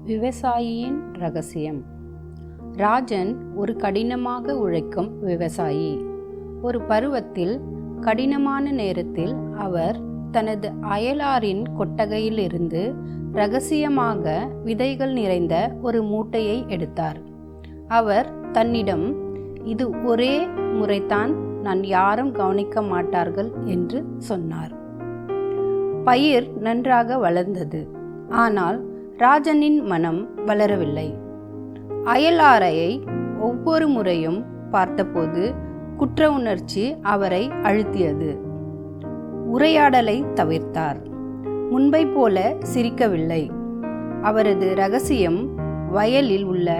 விவசாயியின் ரகசியம். ராஜன் ஒரு கடினமாக உழைக்கும் விவசாயி. ஒரு பருவத்தில் கடினமான நேரத்தில் அவர் தனது அயலாரின் கொட்டகையிலிருந்து இரகசியமாக விதைகள் நிறைந்த ஒரு மூட்டையை எடுத்தார். அவர் தன்னிடம், இது ஒரே முறைதான், நான் யாரும் கவனிக்க மாட்டார்கள் என்று சொன்னார். பயிர் நன்றாக வளர்ந்தது. ஆனால் ராஜனின் மனம் வளரவில்லை. அயலாரையை ஒவ்வொரு முறையும் பார்த்தபோது குற்ற உணர்ச்சி அவரை அழுத்தியது. உரையாடலை தவிர்த்தார். முன்பை போல சிரிக்கவில்லை. அவரது இரகசியம் வயலில் உள்ள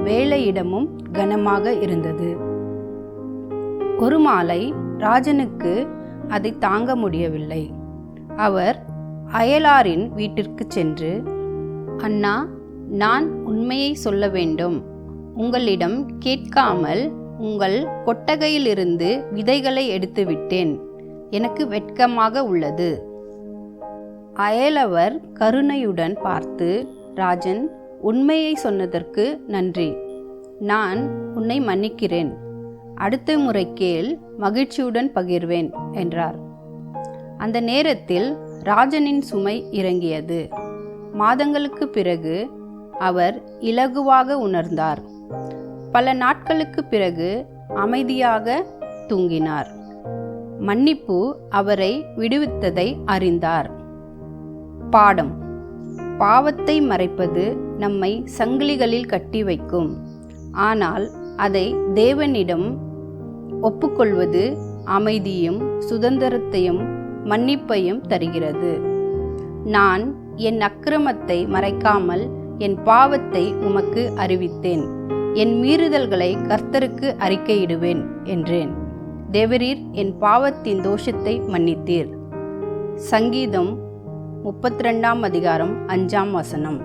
வேலையிடமும் கனமாக இருந்தது. ஒரு மாலை ராஜனுக்கு அதை தாங்க முடியவில்லை. அவர் அயலாரின் வீட்டிற்கு சென்று, அண்ணா, நான் உண்மையை சொல்ல வேண்டும். உங்களிடம் கேட்காமல் உங்கள் கொட்டகையிலிருந்து விதைகளை எடுத்துவிட்டேன். எனக்கு வெட்கமாக உள்ளது. அயலவர் கருணையுடன் பார்த்து, ராஜன், உண்மையை சொன்னதற்கு நன்றி. நான் உன்னை மன்னிக்கிறேன். அடுத்த முறை கேள், மகிழ்ச்சியுடன் பகிர்வேன் என்றார். அந்த நேரத்தில் ராஜனின் சுமை இறங்கியது. மாதங்களுக்கு பிறகு அவர் இலகுவாக உணர்ந்தார். பல நாட்களுக்கு பிறகு அமைதியாக தூங்கினார். மன்னிப்பு அவரை விடுவித்ததை அறிந்தார். பாடம்: பாவத்தை மறைப்பது நம்மை சங்கிலிகளில் கட்டி வைக்கும். ஆனால் அதை தேவனிடம் ஒப்புக்கொள்வது அமைதியும் சுதந்திரத்தையும் மன்னிப்பையும் தருகிறது. நான் என் அக்கிரமத்தை மறைக்காமல் என் பாவத்தை உமக்கு அறிவித்தேன். என் மீறுதல்களை கர்த்தருக்கு அறிக்கையிடுவேன் என்றேன். தேவரீர் என் பாவத்தின் தோஷத்தை மன்னித்தீர். சங்கீதம் 32 அதிகாரம் 5 வசனம்.